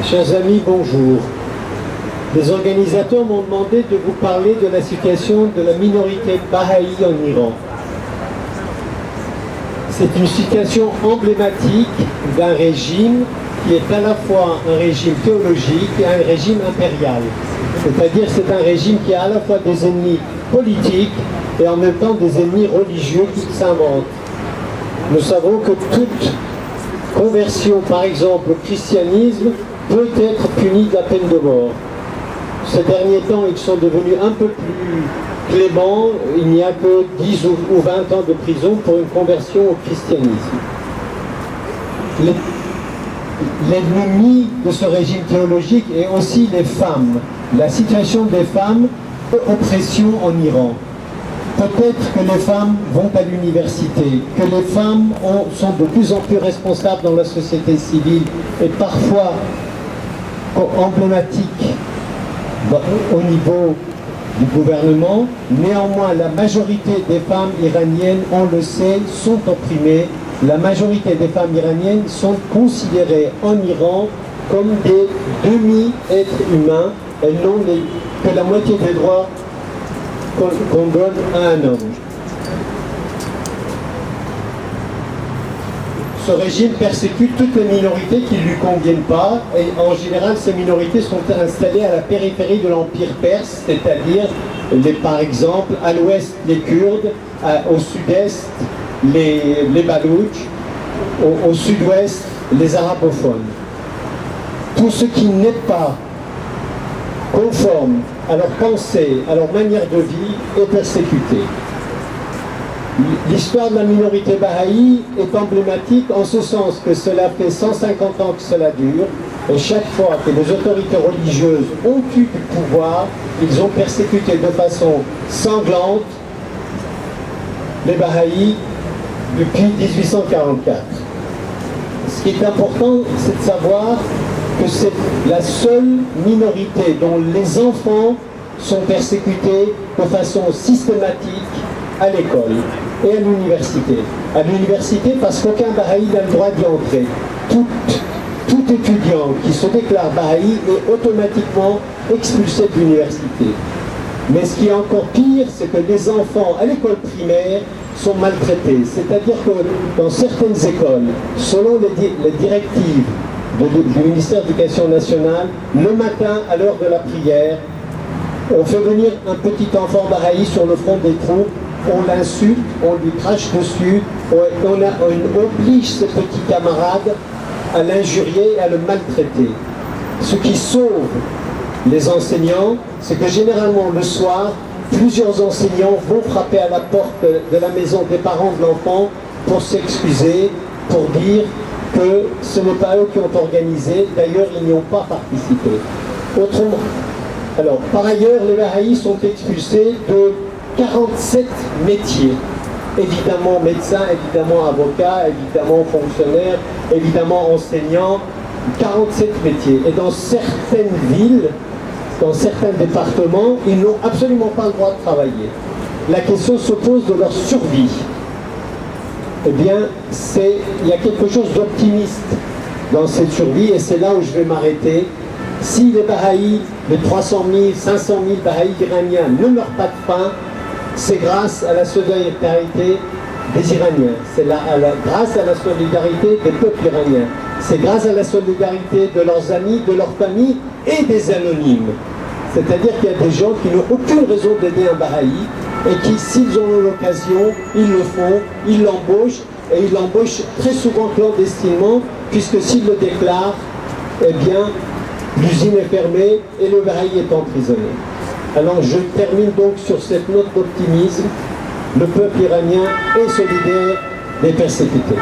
Chers amis, bonjour. Les organisateurs m'ont demandé de vous parler de la situation de la minorité Baha'i en Iran. C'est une situation emblématique d'un régime qui est à la fois un régime théologique et un régime impérial. C'est-à-dire c'est un régime qui a à la fois des ennemis politiques et en même temps des ennemis religieux qui s'inventent. Nous savons que toute conversion, par exemple, au christianisme, peut être punie de la peine de mort. Ces derniers temps, ils sont devenus un peu plus cléments. Il n'y a que 10 ou 20 ans de prison pour une conversion au christianisme. L'ennemi de ce régime théologique est aussi les femmes. La situation des femmes, oppression en Iran. Peut-être que les femmes vont à l'université, que les femmes sont de plus en plus responsables dans la société civile et parfois emblématiques au niveau du gouvernement. Néanmoins, la majorité des femmes iraniennes, on le sait, sont opprimées. La majorité des femmes iraniennes sont considérées en Iran comme des demi-êtres humains. Elles n'ont que la moitié des droits qu'on donne à un homme. Ce régime persécute toutes les minorités qui ne lui conviennent pas, et en général ces minorités sont installées à la périphérie de l'Empire perse, c'est-à-dire par exemple à l'ouest les Kurdes, au sud-est les Baloutches, au sud-ouest les arabophones. Tout ce qui n'est pas conforme à leur pensée, à leur manière de vie, est persécuté. L'histoire de la minorité Baha'i est emblématique en ce sens que cela fait 150 ans que cela dure, et chaque fois que les autorités religieuses ont eu du pouvoir, ils ont persécuté de façon sanglante les Baha'i depuis 1844. Ce qui est important, c'est de savoir que c'est la seule minorité dont les enfants sont persécutés de façon systématique à l'école et à l'université. À l'université parce qu'aucun Baha'i n'a le droit d'y entrer. Tout étudiant qui se déclare Baha'i est automatiquement expulsé de l'université. Mais ce qui est encore pire, c'est que les enfants à l'école primaire sont maltraités. C'est-à-dire que dans certaines écoles, selon les directives du ministère de l'Éducation nationale, le matin, à l'heure de la prière, on fait venir un petit enfant Baha'i sur le front des troupes, on l'insulte, on lui crache dessus, on oblige ses petits camarades à l'injurier et à le maltraiter. Ce qui sauve les enseignants, c'est que généralement le soir, plusieurs enseignants vont frapper à la porte de la maison des parents de l'enfant pour s'excuser, pour dire que ce n'est pas eux qui ont organisé, d'ailleurs ils n'y ont pas participé. Autrement, alors par ailleurs les Baha'i sont expulsés de 47 métiers, évidemment médecins, évidemment avocats, évidemment fonctionnaires, évidemment enseignants, 47 métiers. Et dans certaines villes, dans certains départements, ils n'ont absolument pas le droit de travailler. La question se pose de leur survie. Eh bien, il y a quelque chose d'optimiste dans cette survie, et c'est là où je vais m'arrêter. Si les Baha'i, les 300 000, 500 000 Baha'i iraniens ne meurent pas de faim, c'est grâce à la solidarité des Iraniens, c'est grâce à la solidarité des peuples iraniens, c'est grâce à la solidarité de leurs amis, de leurs familles et des anonymes. C'est-à-dire qu'il y a des gens qui n'ont aucune raison d'aider un Baha'i et qui, s'ils ont l'occasion, ils le font, ils l'embauchent, et ils l'embauchent très souvent clandestinement, puisque s'ils le déclarent, eh bien, l'usine est fermée et le Baha'i est emprisonné. Alors je termine donc sur cette note d'optimisme. Le peuple iranien est solidaire des persécutés.